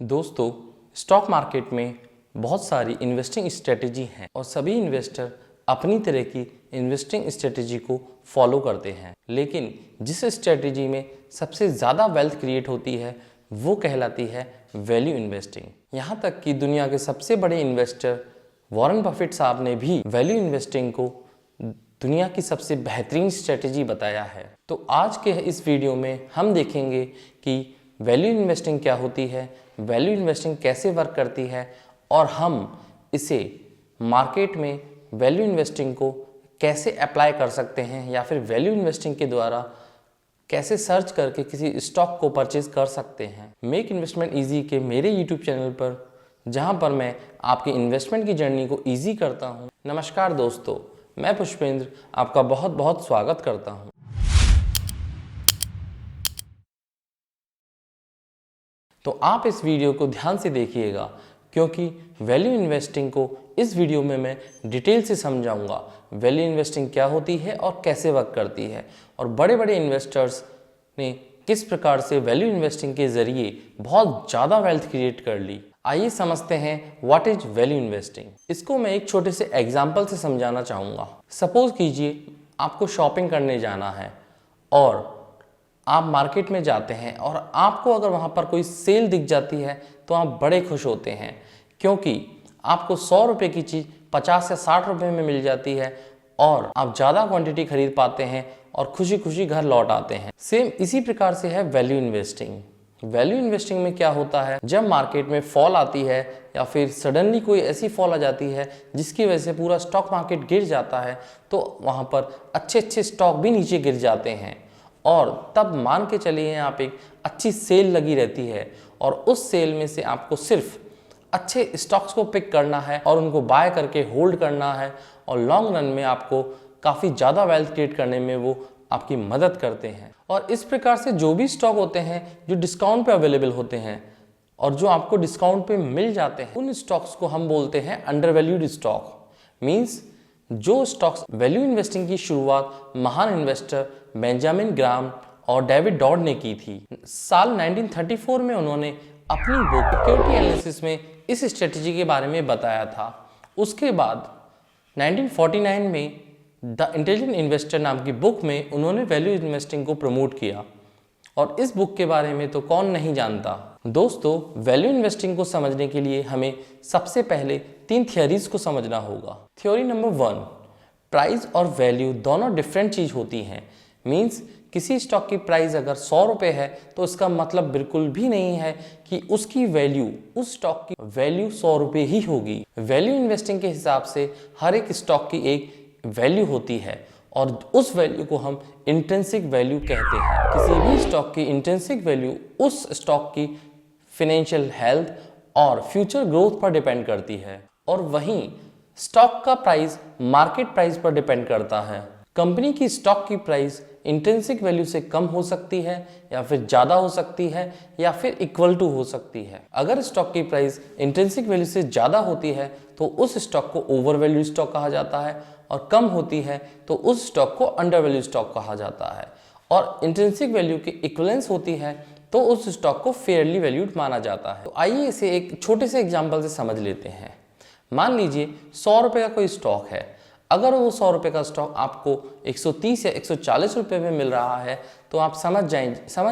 दोस्तों, stock market में बहुत सारी इन्वेस्टिंग स्ट्रेटेजी हैं और सभी इन्वेस्टर अपनी तरह की इन्वेस्टिंग स्ट्रेटेजी को फॉलो करते हैं। लेकिन जिस स्ट्रेटेजी में सबसे ज़्यादा वेल्थ क्रिएट होती है वो कहलाती है वैल्यू इन्वेस्टिंग। यहाँ तक कि दुनिया के सबसे बड़े इन्वेस्टर वॉरेन बफेट साहब ने भी वैल्यू इन्वेस्टिंग को दुनिया की सबसे बेहतरीन स्ट्रेटेजी बताया है। तो आज के इस वीडियो में हम देखेंगे कि वैल्यू इन्वेस्टिंग क्या होती है, वैल्यू इन्वेस्टिंग कैसे वर्क करती है और हम इसे मार्केट में वैल्यू इन्वेस्टिंग को कैसे अप्लाई कर सकते हैं या फिर वैल्यू इन्वेस्टिंग के द्वारा कैसे सर्च करके किसी स्टॉक को परचेज कर सकते हैं। मेक इन्वेस्टमेंट ईजी के मेरे यूट्यूब चैनल पर, जहां पर मैं आपकी इन्वेस्टमेंट की जर्नी को ईजी करता हूं। नमस्कार दोस्तों, मैं पुष्पेंद्र आपका बहुत बहुत स्वागत करता हूं। तो आप इस वीडियो को ध्यान से देखिएगा क्योंकि वैल्यू इन्वेस्टिंग को इस वीडियो में मैं डिटेल से समझाऊंगा। वैल्यू इन्वेस्टिंग क्या होती है और कैसे वर्क करती है और बड़े बड़े इन्वेस्टर्स ने किस प्रकार से वैल्यू इन्वेस्टिंग के जरिए बहुत ज़्यादा वेल्थ क्रिएट कर ली। आइए समझते हैं व्हाट इज वैल्यू इन्वेस्टिंग। इसको मैं एक छोटे से एग्जाम्पल से समझाना चाहूँगा। सपोज कीजिए आपको शॉपिंग करने जाना है और आप मार्केट में जाते हैं और आपको अगर वहाँ पर कोई सेल दिख जाती है तो आप बड़े खुश होते हैं क्योंकि आपको 100 रुपये की चीज़ 50 या 60 रुपये में मिल जाती है और आप ज़्यादा क्वांटिटी खरीद पाते हैं और खुशी खुशी घर लौट आते हैं। सेम इसी प्रकार से है वैल्यू इन्वेस्टिंग। वैल्यू इन्वेस्टिंग में क्या होता है, जब मार्केट में फॉल आती है या फिर सडनली कोई ऐसी फॉल आ जाती है जिसकी वजह से पूरा स्टॉक मार्केट गिर जाता है तो वहाँ पर अच्छे अच्छे स्टॉक भी नीचे गिर जाते हैं और तब मान के चलिए आप एक अच्छी सेल लगी रहती है और उस सेल में से आपको सिर्फ अच्छे स्टॉक्स को पिक करना है और उनको बाय करके होल्ड करना है और लॉन्ग रन में आपको काफ़ी ज़्यादा वेल्थ क्रिएट करने में वो आपकी मदद करते हैं। और इस प्रकार से जो भी स्टॉक होते हैं जो डिस्काउंट पे अवेलेबल होते हैं और जो आपको डिस्काउंट पे मिल जाते हैं उन स्टॉक्स को हम बोलते हैं अंडर वैल्यूड स्टॉक। मीन्स जो स्टॉक्स वैल्यू इन्वेस्टिंग की शुरुआत महान इन्वेस्टर बेंजामिन ग्राहम और डेविड डॉड ने की थी। साल 1934 में उन्होंने अपनी बुक सिक्योरिटी एनालिसिस में इस स्ट्रेटजी के बारे में बताया था। उसके बाद 1949 में द इंटेलिजेंट इन्वेस्टर नाम की बुक में उन्होंने वैल्यू इन्वेस्टिंग को प्रमोट किया और इस बुक के बारे में तो कौन नहीं जानता। दोस्तों, वैल्यू इन्वेस्टिंग को समझने के लिए हमें सबसे पहले 3 थियोरीज को समझना होगा। थ्योरी नंबर 1, प्राइस और वैल्यू दोनों डिफरेंट चीज़ होती हैं। मीन्स किसी स्टॉक की प्राइस अगर 100 रुपये है तो इसका मतलब बिल्कुल भी नहीं है कि उसकी वैल्यू, उस स्टॉक की वैल्यू 100 रुपये ही होगी। वैल्यू इन्वेस्टिंग के हिसाब से हर एक स्टॉक की एक वैल्यू होती है और उस वैल्यू को हम इंट्रिंसिक वैल्यू कहते हैं। किसी भी स्टॉक की इंट्रिंसिक वैल्यू उस स्टॉक की फाइनेंशियल हेल्थ और फ्यूचर ग्रोथ पर डिपेंड करती है और वहीं स्टॉक का प्राइस मार्केट प्राइस पर डिपेंड करता है। कंपनी की स्टॉक की प्राइस इंट्रिंसिक वैल्यू से कम हो सकती है या फिर ज़्यादा हो सकती है या फिर इक्वल टू हो सकती है। अगर स्टॉक की प्राइस इंट्रिंसिक वैल्यू से ज़्यादा होती है तो उस स्टॉक को ओवर वैल्यू स्टॉक कहा जाता है और कम होती है तो उस स्टॉक को अंडर वैल्यू स्टॉक कहा जाता है और इंट्रिंसिक वैल्यू की इक्वलेंस होती है तो उस स्टॉक को फेयरली वैल्यूड माना जाता है। तो आइए इसे एक छोटे से एग्जाम्पल से समझ लेते हैं। मान लीजिए 100 रुपये का कोई स्टॉक है। अगर वो 100 रुपये का स्टॉक आपको 130 या 140 रुपये में मिल रहा है तो आप समझ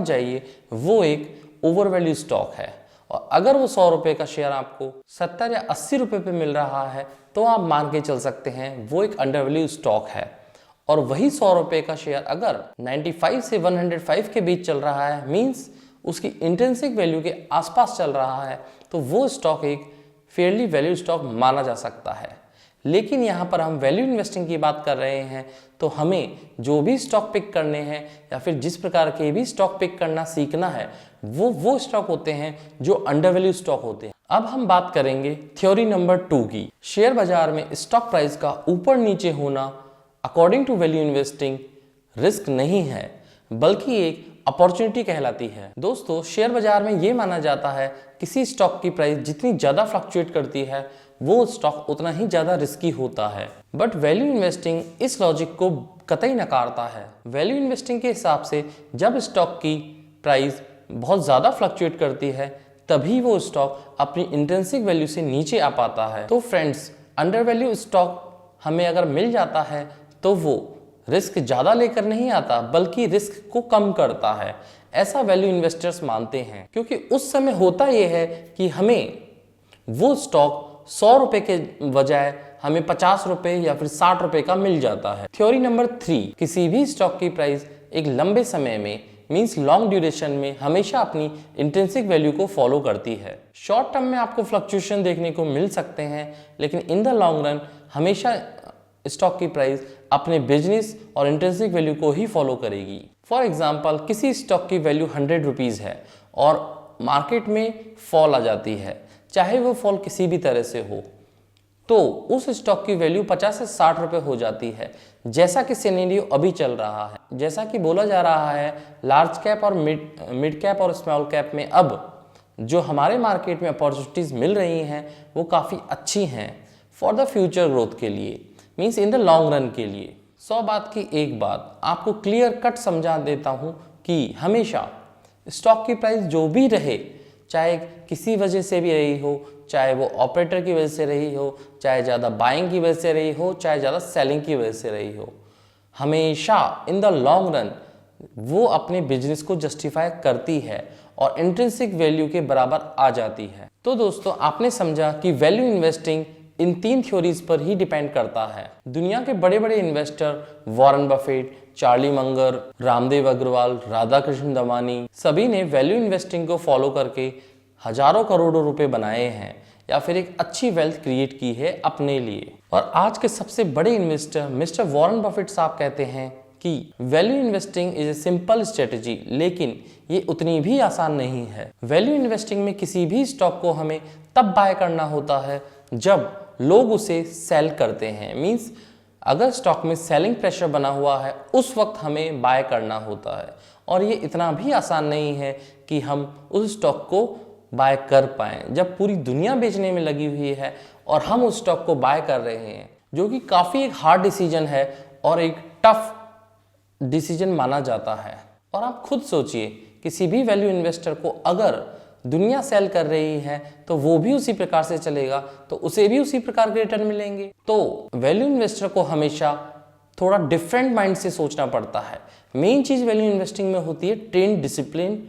जाइए वो एक ओवर वैल्यू स्टॉक है। और अगर वो 100 रुपये का शेयर आपको 70 या 80 रुपये पे मिल रहा है तो आप मान के चल सकते हैं वो एक अंडर वैल्यू स्टॉक है। और वही 100 रुपये का शेयर अगर 95 से 105 के बीच चल रहा है, मीन्स उसकी इंट्रिंसिक वैल्यू के आसपास चल रहा है, तो वो स्टॉक एक फेयरली वैल्यू स्टॉक माना जा सकता है। लेकिन यहाँ पर हम वैल्यू इन्वेस्टिंग की बात कर रहे हैं तो हमें जो भी स्टॉक पिक करने हैं या फिर जिस प्रकार के भी स्टॉक पिक करना सीखना है वो स्टॉक होते हैं जो अंडर वैल्यू स्टॉक होते हैं। अब हम बात करेंगे थ्योरी नंबर 2 की। शेयर बाजार में स्टॉक प्राइस का ऊपर नीचे होना according to value investing risk नहीं है बल्कि एक अपॉर्चुनिटी कहलाती है। दोस्तों, शेयर बाजार में ये माना जाता है किसी स्टॉक की प्राइस जितनी ज़्यादा फ्लक्चुएट करती है वो स्टॉक उतना ही ज़्यादा रिस्की होता है। बट वैल्यू इन्वेस्टिंग इस लॉजिक को कतई नकारता है। वैल्यू इन्वेस्टिंग के हिसाब से जब स्टॉक की प्राइस बहुत ज़्यादा फ्लक्चुएट करती है तभी वो स्टॉक अपनी इंट्रिंसिक वैल्यू से नीचे आ पाता है। तो फ्रेंड्स, अंडर वैल्यू स्टॉक हमें अगर मिल जाता है तो वो रिस्क ज़्यादा लेकर नहीं आता, बल्कि रिस्क को कम करता है। ऐसा वैल्यू इन्वेस्टर्स मानते हैं, क्योंकि उस समय होता ये है कि हमें वो स्टॉक 100 रुपए के बजाय हमें 50 रुपए या फिर 60 रुपए का मिल जाता है। थ्योरी नंबर 3, किसी भी स्टॉक की प्राइस एक लंबे समय में मींस लॉन्ग ड्यूरेशन में हमेशा अपनी इंट्रिंसिक वैल्यू को फॉलो करती है। शॉर्ट टर्म में आपको फ्लक्चुएशन देखने को मिल सकते हैं, लेकिन इन द लॉन्ग रन हमेशा स्टॉक की प्राइस अपने बिजनेस और इंट्रिंसिक वैल्यू को ही फॉलो करेगी। फॉर एग्जाम्पल, किसी स्टॉक की वैल्यू 100 रुपीज़ है और मार्केट में फॉल आ जाती है, चाहे वो फॉल किसी भी तरह से हो, तो उस स्टॉक की वैल्यू 50 से 60 रुपए हो जाती है, जैसा कि सिनेरियो अभी चल रहा है। जैसा कि बोला जा रहा है, लार्ज कैप और मिड कैप और स्मॉल कैप में अब जो हमारे मार्केट में अपॉर्चुनिटीज़ मिल रही हैं वो काफ़ी अच्छी हैं फॉर द फ्यूचर ग्रोथ के लिए, means in the long run के लिए। 100 बात की एक बात आपको क्लियर कट समझा देता हूँ कि हमेशा स्टॉक की प्राइस जो भी रहे, चाहे किसी वजह से भी रही हो, चाहे वो ऑपरेटर की वजह से रही हो, चाहे ज़्यादा बाइंग की वजह से रही हो, चाहे ज़्यादा सेलिंग की वजह से रही हो, हमेशा इन द लॉन्ग रन वो अपने बिजनेस को जस्टिफाई करती है और इंट्रिंसिक वैल्यू के बराबर आ जाती है। तो दोस्तों, आपने समझा कि वैल्यू इन्वेस्टिंग इन 3 थ्योरीज पर ही डिपेंड करता है। दुनिया के बड़े बड़े investor Warren Buffett, Charlie Munger, Ramdev Agrawal, Radha Krishna Damani, सभी ने वैल्यू इन्वेस्टिंग को फॉलो करके हजारों करोड़ों रुपए बनाए हैं या फिर एक अच्छी वेल्थ क्रिएट की है अपने लिए। और आज के सबसे बड़े इन्वेस्टर मिस्टर वॉरेन बफेट साहब कहते हैं कि value investing is a simple strategy, लेकिन ये उतनी भी आसान नहीं है। वैल्यू इन्वेस्टिंग में किसी भी स्टॉक को हमें तब बाय करना होता है जब लोग उसे सेल करते हैं, मींस अगर स्टॉक में सेलिंग प्रेशर बना हुआ है उस वक्त हमें बाय करना होता है। और ये इतना भी आसान नहीं है कि हम उस स्टॉक को बाय कर पाएं जब पूरी दुनिया बेचने में लगी हुई है और हम उस स्टॉक को बाय कर रहे हैं, जो कि काफ़ी एक हार्ड डिसीजन है और एक टफ डिसीजन माना जाता है। और आप खुद सोचिए, किसी भी वैल्यू इन्वेस्टर को अगर दुनिया सेल कर रही है तो वो भी उसी प्रकार से चलेगा, तो उसे भी उसी प्रकार के रिटर्न मिलेंगे। तो वैल्यू इन्वेस्टर को हमेशा थोड़ा डिफरेंट माइंड से सोचना पड़ता है। मेन चीज़ वैल्यू इन्वेस्टिंग में होती है ट्रेन डिसिप्लिन,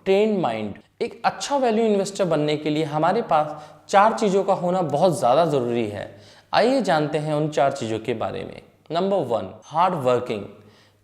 ट्रेन माइंड। एक अच्छा वैल्यू इन्वेस्टर बनने के लिए हमारे पास 4 चीज़ों का होना बहुत ज़्यादा ज़रूरी है। आइए जानते हैं उन 4 चीज़ों के बारे में। Number 1, hard working.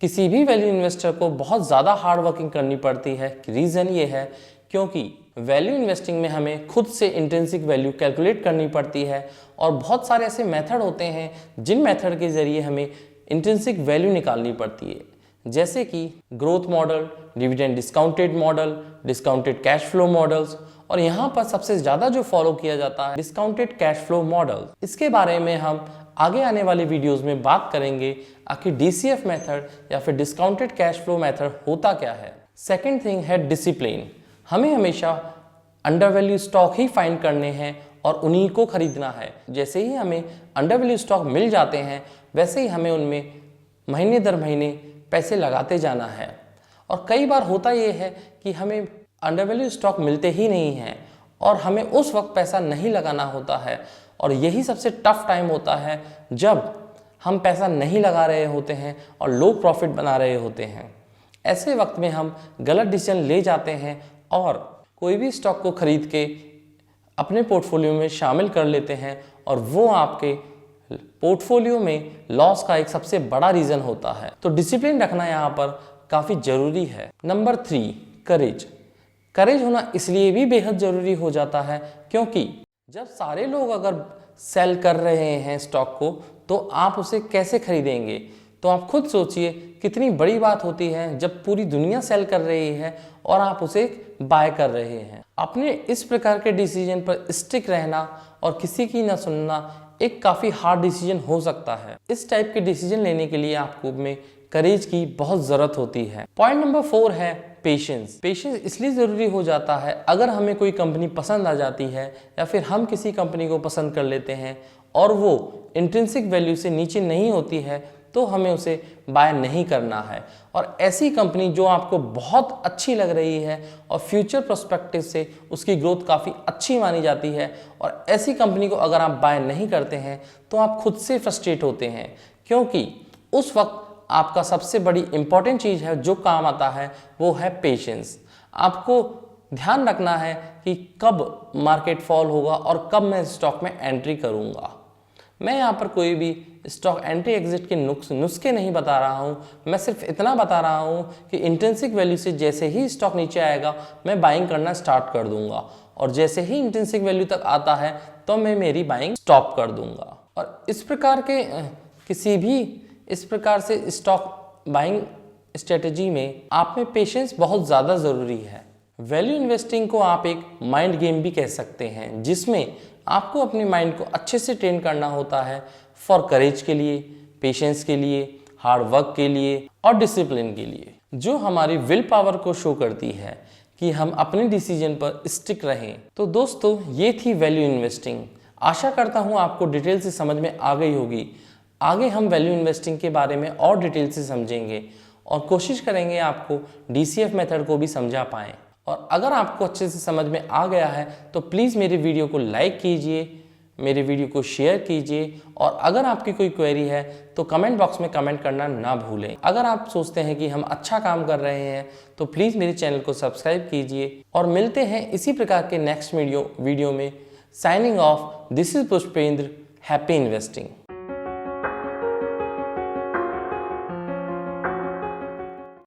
किसी भी वैल्यू इन्वेस्टर को बहुत ज़्यादा हार्ड वर्किंग करनी पड़ती है। रीज़न ये है क्योंकि वैल्यू इन्वेस्टिंग में हमें खुद से इंट्रिंसिक वैल्यू कैलकुलेट करनी पड़ती है और बहुत सारे ऐसे मेथड होते हैं जिन मेथड के ज़रिए हमें इंट्रिंसिक वैल्यू निकालनी पड़ती है, जैसे कि growth model, dividend discounted model, discounted cash flow models, और यहाँ पर सबसे ज़्यादा जो फॉलो किया जाता है डिस्काउंटेड कैश फ्लो मॉडल। इसके बारे में हम आगे आने वाले वीडियोस में बात करेंगे आखिर DCF मेथड या फिर डिस्काउंटेड कैश फ्लो मेथड होता क्या है। सेकेंड थिंग है डिसिप्लिन। हमें हमेशा अंडर वैल्यू स्टॉक ही फाइंड करने हैं और उन्हीं को खरीदना है। जैसे ही हमें अंडर वैल्यू स्टॉक मिल जाते हैं वैसे ही हमें उनमें महीने दर महीने पैसे लगाते जाना है। और कई बार होता ये है कि हमें अंडर वैल्यू स्टॉक मिलते ही नहीं हैं और हमें उस वक्त पैसा नहीं लगाना होता है, और यही सबसे टफ टाइम होता है जब हम पैसा नहीं लगा रहे होते हैं और लो प्रॉफिट बना रहे होते हैं। ऐसे वक्त में हम गलत डिसीजन ले जाते हैं और कोई भी स्टॉक को खरीद के अपने पोर्टफोलियो में शामिल कर लेते हैं, और वो आपके पोर्टफोलियो में लॉस का एक सबसे बड़ा रीज़न होता है। तो डिसिप्लिन रखना यहाँ पर काफ़ी ज़रूरी है। नंबर 3, करेज। करेज होना इसलिए भी बेहद ज़रूरी हो जाता है क्योंकि जब सारे लोग अगर सेल कर रहे हैं स्टॉक को तो आप उसे कैसे खरीदेंगे। तो आप खुद सोचिए कितनी बड़ी बात होती है जब पूरी दुनिया सेल कर रही है और आप उसे बाय कर रहे हैं। अपने इस प्रकार के डिसीजन पर स्टिक रहना और किसी की ना सुनना एक काफ़ी हार्ड डिसीजन हो सकता है। इस टाइप के डिसीजन लेने के लिए आपको में करेज की बहुत ज़रूरत होती है। पॉइंट नंबर 4 है पेशेंस। पेशेंस इसलिए ज़रूरी हो जाता है अगर हमें कोई कंपनी पसंद आ जाती है या फिर हम किसी कंपनी को पसंद कर लेते हैं और वो इंट्रिंसिक वैल्यू से नीचे नहीं होती है, तो हमें उसे बाय नहीं करना है। और ऐसी कंपनी जो आपको बहुत अच्छी लग रही है और फ्यूचर पर्सपेक्टिव से उसकी ग्रोथ काफ़ी अच्छी मानी जाती है, और ऐसी कंपनी को अगर आप बाय नहीं करते हैं तो आप खुद से फ्रस्ट्रेट होते हैं, क्योंकि उस वक्त आपका सबसे बड़ी इंपॉर्टेंट चीज़ है जो काम आता है वो है पेशेंस। आपको ध्यान रखना है कि कब मार्केट फॉल होगा और कब मैं स्टॉक में एंट्री करूंगा। मैं यहाँ पर कोई भी स्टॉक एंट्री एग्जिट के नुस्खे नहीं बता रहा हूँ, मैं सिर्फ इतना बता रहा हूँ कि इंट्रिंसिक वैल्यू से जैसे ही स्टॉक नीचे आएगा मैं बाइंग करना स्टार्ट कर दूंगा, और जैसे ही इंट्रिंसिक वैल्यू तक आता है तो मैं मेरी बाइंग स्टॉप कर दूंगा। और इस प्रकार से स्टॉक बाइंग स्ट्रेटेजी में आप में पेशेंस बहुत ज़्यादा ज़रूरी है। वैल्यू इन्वेस्टिंग को आप एक माइंड गेम भी कह सकते हैं, जिसमें आपको अपने माइंड को अच्छे से ट्रेन करना होता है फॉर करेज के लिए, पेशेंस के लिए, हार्ड वर्क के लिए और डिसिप्लिन के लिए, जो हमारी विल पावर को शो करती है कि हम अपने डिसीजन पर स्टिक रहें। तो दोस्तों, ये थी वैल्यू इन्वेस्टिंग। आशा करता हूँ आपको डिटेल से समझ में आ गई होगी। आगे हम वैल्यू इन्वेस्टिंग के बारे में और डिटेल से समझेंगे और कोशिश करेंगे आपको DCF मेथड को भी समझा पाएँ। और अगर आपको अच्छे से समझ में आ गया है तो प्लीज़ मेरे वीडियो को लाइक कीजिए, मेरे वीडियो को शेयर कीजिए, और अगर आपकी कोई क्वेरी है तो कमेंट बॉक्स में कमेंट करना ना भूलें। अगर आप सोचते हैं कि हम अच्छा काम कर रहे हैं तो प्लीज़ मेरे चैनल को सब्सक्राइब कीजिए, और मिलते हैं इसी प्रकार के नेक्स्ट वीडियो में। Signing off, this is Pushpendra. Happy investing.